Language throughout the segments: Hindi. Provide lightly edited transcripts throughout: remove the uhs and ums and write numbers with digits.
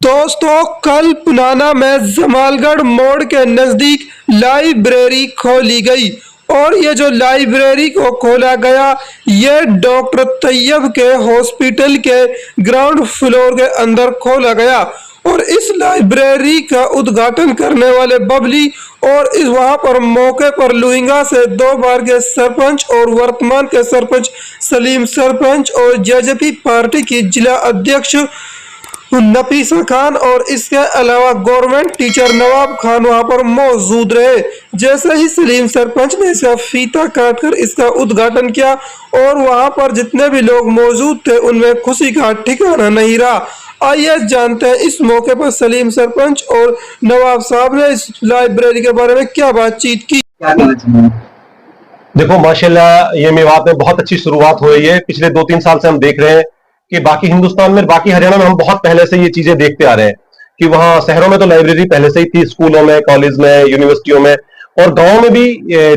दोस्तों, कल पुराना में जमालगढ़ मोड़ के नजदीक लाइब्रेरी खोली गई और ये जो लाइब्रेरी को खोला गया ये डॉक्टर तैयब के हॉस्पिटल के ग्राउंड फ्लोर के अंदर खोला गया। और इस लाइब्रेरी का उद्घाटन करने वाले बबली और इस वहां पर मौके पर लुहिंगा से 2 बार के सरपंच और वर्तमान के सरपंच सलीम सरपंच और जेजेपी पार्टी की जिला अध्यक्ष नफीसा खान और इसके अलावा गवर्नमेंट टीचर नवाब खान वहां पर मौजूद रहे। जैसे ही सलीम सरपंच ने इसका फीता काटकर इसका उद्घाटन किया और वहां पर जितने भी लोग मौजूद थे उनमें खुशी का ठिकाना नहीं रहा। आइए जानते हैं इस मौके पर सलीम सरपंच और नवाब साहब ने इस लाइब्रेरी के बारे में क्या बातचीत की। देखो, माशाल्लाह ये मेवात में बहुत अच्छी शुरुआत हो रही है। पिछले 2-3 साल से हम देख रहे हैं कि बाकी हिंदुस्तान में, बाकी हरियाणा में हम बहुत पहले से ये चीजें देखते आ रहे हैं कि वहां शहरों में तो लाइब्रेरी पहले से ही थी, स्कूलों में, कॉलेज में, यूनिवर्सिटियों में, और गांव में भी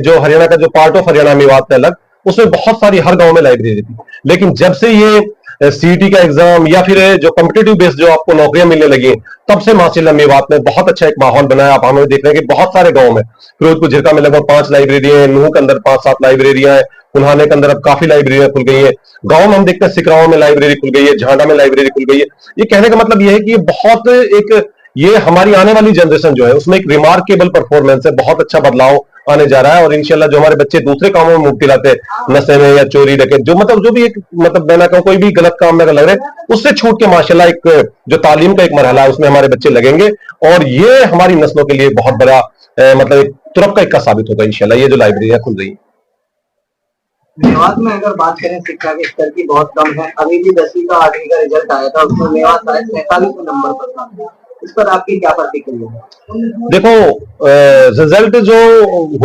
जो हरियाणा का जो पार्ट ऑफ हरियाणा मेवात है अलग, उसमें बहुत सारी हर गांव में लाइब्रेरी थी। लेकिन जब से ये सीईटी का एग्जाम या फिर जो कॉम्पिटेटिव बेस्ड जो आपको नौकरियां मिलने लगी, तब से माशाल्लाह मेवात में बहुत अच्छा एक माहौल बनाया। आप हमें देख रहे हैं कि बहुत सारे गांव में, फिरोजपुर झिरका में लगभग 5 लाइब्रेरियां हैं, नूह के अंदर 5-7 लाइब्रेरियां हैं, उन्हाने के अंदर अब काफी लाइब्रेरियां खुल गई है। गांव में हम देखते हैं सिकराओं में लाइब्रेरी खुल गई है, झांडा में लाइब्रेरी खुल गई है। ये कहने का मतलब ये है कि ये बहुत ये हमारी आने वाली जनरेशन जो है उसमें एक रिमार्केबल परफॉर्मेंस है, बहुत अच्छा बदलाव आने जा रहा है। और इंशाल्लाह जो हमारे बच्चे दूसरे कामों में मुब्तला थे, नशे में या चोरी डकैत, जो भी एक मैं ना कहूं कोई भी गलत काम में अगर लग रहे, उससे छूट के माशाल्लाह एक जो तालीम का एक मरहला है उसमें हमारे बच्चे लगेंगे और ये हमारी नस्लों के लिए बहुत बड़ा एक तुरफ का इक्का साबित होगा इंशाल्लाह, ये जो लाइब्रेरियां खुल रही है। मेवात में अगर बात करें शिक्षा के स्तर की बहुत कम है। अभी भी 10वीं का 8वीं का रिजल्ट आया था, उसमें मेवात शायद 43 नंबर पर था। इस पर आपकी क्या प्रतिक्रिया है? देखो, रिजल्ट जो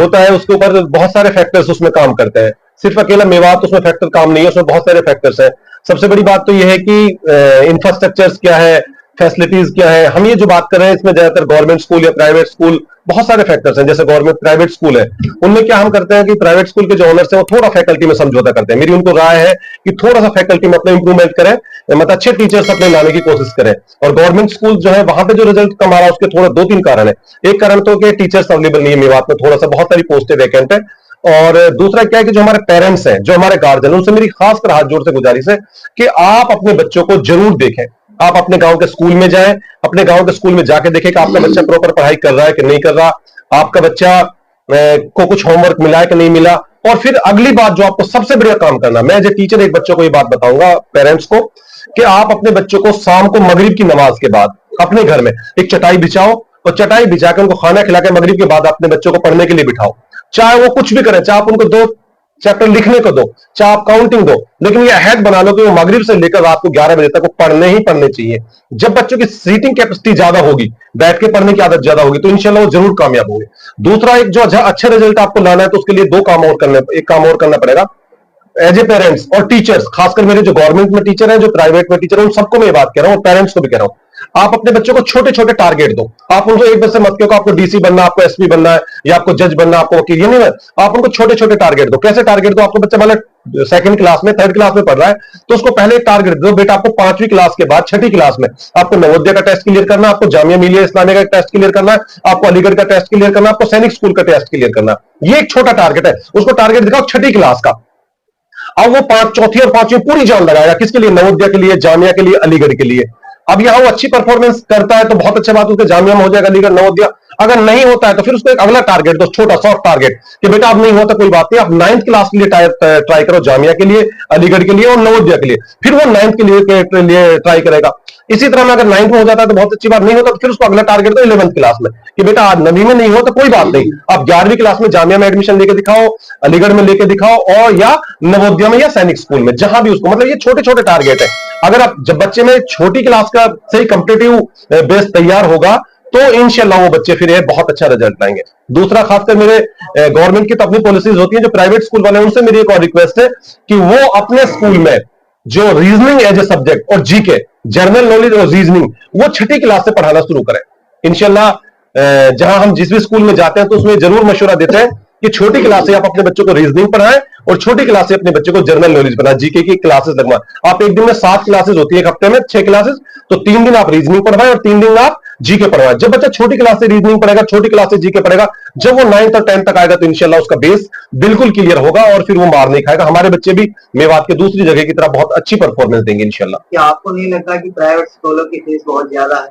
होता है उसके ऊपर बहुत सारे फैक्टर्स उसमें काम करते हैं। सिर्फ अकेला मेवात उसमें फैक्टर काम नहीं है, उसमें बहुत सारे फैक्टर्स हैं। सबसे बड़ी बात तो यह है कि इंफ्रास्ट्रक्चर्स क्या है, फैसिलिटीज क्या है। हम ये जो बात कर रहे हैं इसमें ज्यादातर गवर्नमेंट स्कूल या प्राइवेट स्कूल, बहुत सारे फैक्टर्स हैं। जैसे गवर्नमेंट प्राइवेट स्कूल है, उनमें क्या हम करते हैं कि प्राइवेट स्कूल के जो ओनर्स हैं वो थोड़ा फैकल्टी में समझौता करते हैं। मेरी उनको राय है कि थोड़ा सा फैकल्टी में अपना इंप्रूवमेंट करें, मतलब अच्छे टीचर्स अपने लाने की कोशिश करें। और गवर्नमेंट स्कूल जो है वहां पे जो रिजल्ट कम आ रहा है उसके थोड़ा 2-3 कारण है। एक कारण तो कि टीचर्स अवेलेबल नहीं है मेवात में, थोड़ा सा बहुत सारी पोस्टें वैकेंट है। और दूसरा क्या है कि जो हमारे पेरेंट्स हैं, जो हमारे गार्जियन, उनसे मेरी खासकर हाथ जोड़ से गुजारिश है कि आप अपने बच्चों को जरूर देखें। आप अपने गांव के स्कूल में जाएं, अपने गांव के स्कूल में जाके देखें कि आपका बच्चा प्रॉपर पढ़ाई कर रहा है कि नहीं कर रहा, आपका बच्चा को कुछ होमवर्क मिला है कि नहीं मिला। और फिर अगली बात जो आपको सबसे बढ़िया काम करना, मैं एज ए टीचर एक बच्चों को ये बात बताऊंगा, पेरेंट्स को, कि आप अपने बच्चों को शाम को मगरिब की नमाज के बाद अपने घर में एक चटाई बिछाओ और चटाई बिछा के उनको खाना खिला के मगरिब के बाद अपने बच्चों को पढ़ने के लिए बिठाओ। चाहे वो कुछ भी करें, चाहे आप उनको 2 चैप्टर लिखने को दो, चाहे आप काउंटिंग दो, लेकिन ये अहद बना लो कि वो मगरिब से लेकर रात को 11 बजे तक वो पढ़ने ही पढ़ने चाहिए। जब बच्चों की सीटिंग कैपेसिटी ज्यादा होगी, बैठ के पढ़ने की आदत ज्यादा होगी, तो इंशाल्लाह वो जरूर कामयाब होंगे। दूसरा, एक जो अच्छा रिजल्ट आपको लाना है तो उसके लिए 2 काम और करने, एक काम और करना पड़ेगा। एज ए पेरेंट्स और टीचर्स, खासकर मेरे जो गवर्नमेंट में टीचर हैं, जो प्राइवेट में टीचर हैं, उन सबको मैं ये बात कह रहा हूं और पेरेंट्स को भी कह रहा हूं, आप अपने बच्चों को छोटे छोटे टारगेट दो। आप उनको एक बार से मत कहो आपको डीसी बनना, आपको एसपी बनना है या आपको जज बनना, आपको वकील, ये नहीं है। आप उनको छोटे छोटे टारगेट दो। कैसे टारगेट दो? आपको बच्चा मतलब 2nd क्लास में, 3rd क्लास में पढ़ रहा है, तो उसको पहले एक टारगेट दो, बेटा आपको 5वीं क्लास के बाद 6ठी क्लास में आपको नवोदय का टेस्ट क्लियर करना, आपको जामिया मिलिया इस्लामिया का टेस्ट क्लियर करना है, आपको अलीगढ़ का टेस्ट क्लियर करना, आपको सैनिक स्कूल का टेस्ट क्लियर करना। ये एक छोटा टारगेट है, उसको टारगेट दिखाओ 6ठी क्लास का। अब वो 4थी और 5वीं पूरी जान लगाएगा, किसके लिए? नवोदय के लिए, जामिया के लिए, अलीगढ़ के लिए। अब यहां वो अच्छी परफॉर्मेंस करता है तो बहुत अच्छी बात, उसके जामिया में हो जाएगा, अलीगढ़, नवोदय। अगर नहीं होता है तो फिर उसको एक अगला टारगेट दो, छोटा सॉफ्ट टारगेट, कि बेटा अब नहीं होता कोई बात नहीं, आप 9th क्लास के लिए ट्राई करो, जामिया के लिए, अलीगढ़ के लिए और नवोदय के लिए। फिर वो 9th के लिए ट्राई करेगा। इसी तरह में अगर 9th में हो जाता है तो बहुत अच्छी बात, नहीं होता तो फिर उसको अगला टारगेट दो 11th क्लास में, कि बेटा आज 9वीं में नहीं हो तो कोई बात नहीं, आप 11वीं क्लास में जामिया में एडमिशन लेके दिखाओ, अलीगढ़ में लेके दिखाओ, और या नवोदय में या सैनिक स्कूल में, जहां भी उसको, मतलब ये छोटे छोटे टारगेट है। अगर आप जब बच्चे में छोटी क्लास का सही कॉम्पिटिटिव बेस तैयार होगा तो इंशाल्लाह वो बच्चे फिर बहुत अच्छा रिजल्ट लाएंगे। दूसरा, खासकर मेरे गवर्नमेंट की तो अपनी पॉलिसीज होती है, जो प्राइवेट स्कूल वाले हैं उनसे मेरी एक और रिक्वेस्ट है कि वो अपने स्कूल में जो रीजनिंग एज ए सब्जेक्ट और जीके, जनरल नॉलेज और रीजनिंग, वो 6ठी क्लास से पढ़ाना शुरू करें इंशाल्लाह। जहां हम जिस भी स्कूल में जाते हैं तो उसमें जरूर मशवरा देते हैं कि छोटी क्लास से आप अपने बच्चों को रीजनिंग पढ़ाएं और छोटी क्लास से अपने बच्चे को जनरल नॉलेज बना, जीके की क्लासेस लगवा। आप एक दिन में 7 क्लासेस होती है, एक हफ्ते में 6 क्लासेस, तो 3 दिन आप रीजनिंग पढ़वाएं और 3 दिन आप जीके पढ़वाएं। जब बच्चा छोटी क्लास से रीजनिंग पढ़ेगा, छोटी क्लास से जीके पढ़ेगा, जब वो 9th और 10th तक आएगा तो इंशाल्लाह उसका बेस बिल्कुल क्लियर होगा और फिर वो मार नहीं खाएगा। हमारे बच्चे भी मेवात के दूसरी जगह की तरह बहुत अच्छी परफॉर्मेंस देंगे इंशाल्लाह। क्या आपको नहीं लगता कि प्राइवेट स्कूलों की फीस बहुत ज्यादा है?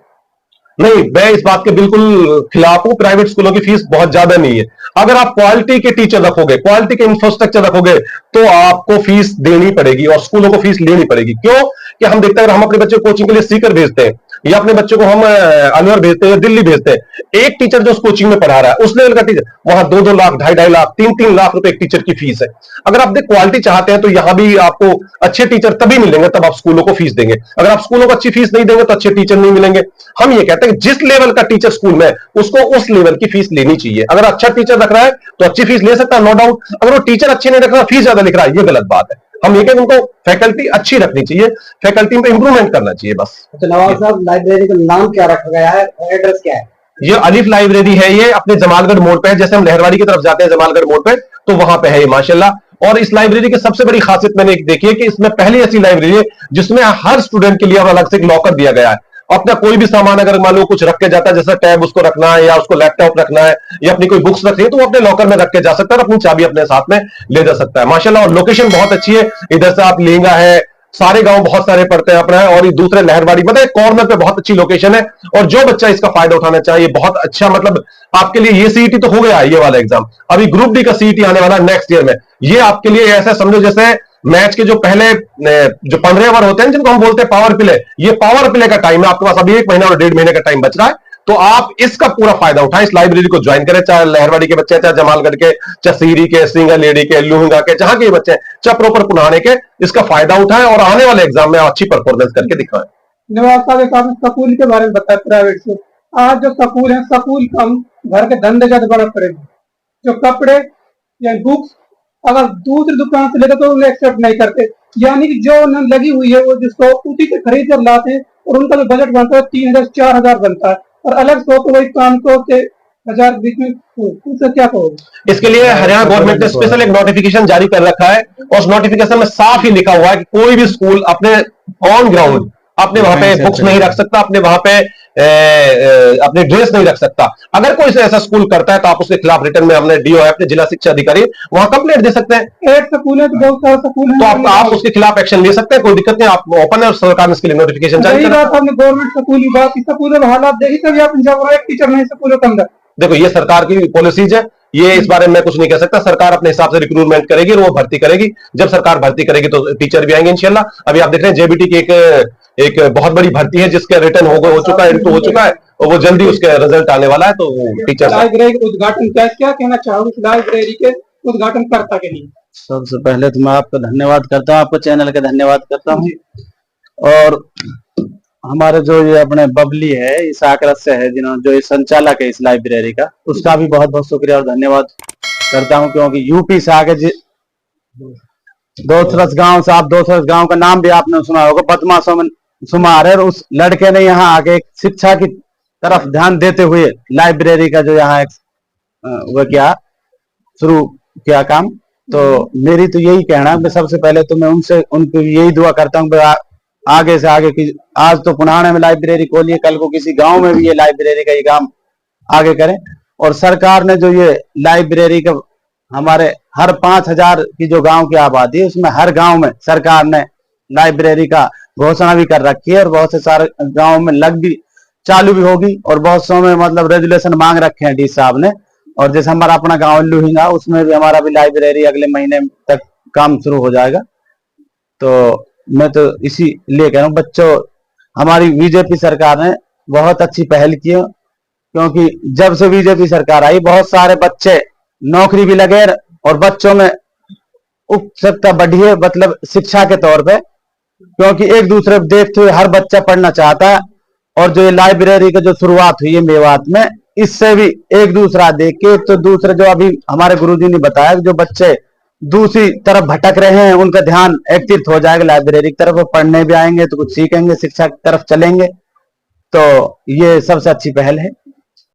नहीं, मैं इस बात के बिल्कुल खिलाफ हूं। प्राइवेट स्कूलों की फीस बहुत ज्यादा नहीं है। अगर आप क्वालिटी के टीचर रखोगे, क्वालिटी के इंफ्रास्ट्रक्चर रखोगे, तो आपको फीस देनी पड़ेगी और स्कूलों को फीस लेनी पड़ेगी। क्यों? कि हम देखते हैं, हम अपने बच्चे को कोचिंग के लिए सीकर भेजते हैं या अपने बच्चे को हम अलवर भेजते हैं या दिल्ली भेजते हैं, एक टीचर जो उस कोचिंग में पढ़ा रहा है उस लेवल का टीचर, वहां 2-2 लाख, 2.5 लाख, 3-3 लाख रुपए एक टीचर की फीस है। अगर आप क्वालिटी चाहते हैं तो यहां भी आपको अच्छे टीचर तभी मिलेंगे, तब आप स्कूलों को फीस देंगे। अगर आप स्कूलों को अच्छी फीस नहीं देंगे तो अच्छे टीचर नहीं मिलेंगे। हम ये कहते हैं कि जिस लेवल का टीचर स्कूल में उसको उस लेवल की फीस लेनी चाहिए। अगर अच्छा टीचर रख रहा है तो अच्छी फीस ले सकता है, नो डाउट। अगर वो टीचर अच्छे नहीं रख रहा, फीस ज्यादा लिख रहा है, ये गलत बात है। हम ये कहते हैं उनको फैकल्टी अच्छी रखनी चाहिए, फैकल्टी में इंप्रूवमेंट करना चाहिए बस। तो नवाब साहब, लाइब्रेरी का नाम क्या रखा गया है, एड्रेस क्या है? ये अलिफ लाइब्रेरी है, ये अपने जमालगढ़ मोड़ पे है। जैसे हम लहरवाड़ी की तरफ जाते हैं जमालगढ़ मोड़ पे, तो वहां पे है ये माशाल्लाह। और इस लाइब्रेरी की सबसे बड़ी खासियत मैंने एक देखी है कि इसमें पहली ऐसी लाइब्रेरी है जिसमें हर स्टूडेंट के लिए अलग से एक लॉकर दिया गया है। अपना कोई भी सामान अगर मान लो कुछ रख के जाता है, जैसे टैब उसको रखना है या उसको लैपटॉप रखना है या अपनी कोई बुक्स रखनी है, तो वो अपने लॉकर में रख के जा सकता है और अपनी चाबी अपने साथ में ले जा सकता है माशाल्लाह। और लोकेशन बहुत अच्छी है, इधर से आप लेंगा है, सारे गांव बहुत सारे पड़ते हैं अपना है, और ये दूसरे लहरवाड़ी मतलब कॉर्नर पे बहुत अच्छी लोकेशन है। और जो बच्चा इसका फायदा उठाना चाहिए, बहुत अच्छा, मतलब आपके लिए ये सीईटी तो हो गया, ये वाला एग्जाम, अभी ग्रुप डी का सीईटी आने वाला नेक्स्ट ईयर में। ये आपके लिए ऐसा समझो जैसे मैच के जो पहले जो 15 ओवर होते हैं जिनको हम बोलते हैं पावर प्ले, ये पावर प्ले का टाइम है आपके पास। अभी 1 महीना और 1.5 महीने का टाइम बच रहा है, तो आप इसका पूरा फायदा उठाएं, इस लाइब्रेरी को ज्वाइन करें। चाहे लहरवाड़ी के बच्चे, चाहे जमालगढ़ के, चाहे सीरी के, सिंगल लेडी के, लुहंगा के, जहां के बच्चे, चाहे प्रॉपर पुराने के, इसका फायदा उठाएं और आने वाले एग्जाम में अच्छी परफॉर्मेंस करके दिखाएं। नवाब साहब, एक आपने स्कूल के बारे में बताया प्राइवेट से। आज जो स्कूल है, स्कूल कम, घर के धंधे ज्यादा बड़ा पड़ेगा। जो कपड़े या बुक्स अगर दूसरी दुकान से लेते तो उन्हें एक्सेप्ट नहीं करते, यानी कि जो लगी हुई है वो जिसको उसी से खरीद कर लाते हैं और उनका जो बजट बनता है 3,000-4,000 बनता है, और अलग से तो वही 500 से 1,000 बीच में, उससे क्या कहोगे? इसके लिए हरियाणा गवर्नमेंट ने स्पेशल एक नोटिफिकेशन जारी कर रखा है और उस नोटिफिकेशन में साफ ही लिखा हुआ है कि कोई भी स्कूल अपने ऑन ग्राउंड अपने वहां पे बुक्स नहीं रख सकता, अपने वहां पे अपने ड्रेस नहीं रख सकता। अगर कोई ऐसा स्कूल करता है तो आप उसके खिलाफ रिटर्न में, हमने डीओ है अपने जिला शिक्षा अधिकारी, वहां कंप्लेंट दे सकते हैं। एक स्कूल है तो बहुत सारा स्कूल है, तो आप उसके खिलाफ एक्शन ले सकते हैं, कोई दिक्कत नहीं। आप ओपन है और सरकार ने इसके लिए नोटिफिकेशन जारी यही कर बात आपने गवर्नमेंट स्कूल की बात, स्कूलों में हालात देखी तभी आप जब एक टीचर नहीं स्कूलों के अंदर। देखो, ये सरकार की पॉलिसीज है, ये इस बारे में मैं कुछ नहीं कह सकता। सरकार अपने हिसाब से रिक्रूटमेंट करेगी और वो भर्ती करेगी। जब सरकार भर्ती करेगी तो टीचर भी आएंगे इंशाल्लाह। अभी आप देख रहे हैं जेबीटी की एक बहुत बड़ी भर्ती है जिसका रिटर्न हो चुका है, इंटरव्यू हो चुका है और वो जल्दी उसके रिजल्ट आने वाला है। तो टीचर लाइब्रेरी के उद्घाटन क्या कहना चाहोगे लाइब्रेरी के उद्घाटन करता के लिए? सबसे पहले तो मैं आपका धन्यवाद करता हूँ, आपको चैनल का धन्यवाद करता हूँ। और हमारे जो ये अपने बबली है, इस आकरत से है, जिन्होंने जो ये संचालक है इस लाइब्रेरी का, उसका भी बहुत बहुत शुक्रिया और धन्यवाद करता हूँ। क्योंकि यूपी से आगे दोसरस गांव से, आप दोसरस गांव का नाम भी आपने सुना होगा, बदमाशों में शुमार है। उस लड़के ने यहाँ आके शिक्षा की तरफ ध्यान देते हुए लाइब्रेरी का जो यहाँ वो क्या शुरू किया काम। तो मेरी तो यही कहना है, सबसे पहले तो मैं उनको यही दुआ करता हूँ आगे से आगे की, आज तो पुराने में लाइब्रेरी खोलिए, कल को किसी गांव में भी ये लाइब्रेरी का ये काम आगे करें। और सरकार ने जो ये लाइब्रेरी का हमारे हर 5,000 की जो गांव की आबादी है, उसमें हर गांव में सरकार ने लाइब्रेरी का घोषणा भी कर रखी है और बहुत से सारे गांव में चालू भी होगी। और बहुत सौ में मतलब रेजुलेशन मांग रखे हैं डी साहब ने। और जैसे हमारा अपना गांव लुहिंगा, उसमें भी हमारा भी लाइब्रेरी अगले महीने तक काम शुरू हो जाएगा। तो मैं तो इसीलिए कह रहा हूँ, बच्चों, हमारी बीजेपी सरकार ने बहुत अच्छी पहल की है। क्योंकि जब से बीजेपी सरकार आई, बहुत सारे बच्चे नौकरी भी लगे और बच्चों में उत्सुकता बढ़ी है, मतलब शिक्षा के तौर पे। क्योंकि एक दूसरे को देखते हुए हर बच्चा पढ़ना चाहता है। और जो ये लाइब्रेरी की जो शुरुआत हुई है मेवात में, इससे भी एक दूसरा देख के, तो दूसरे जो अभी हमारे गुरुजी ने बताया, जो बच्चे दूसरी तरफ भटक रहे हैं उनका ध्यान एकत्रित हो जाएगा लाइब्रेरी की तरफ, वो पढ़ने भी आएंगे तो कुछ सीखेंगे, शिक्षा की तरफ चलेंगे। तो ये सबसे अच्छी पहल है।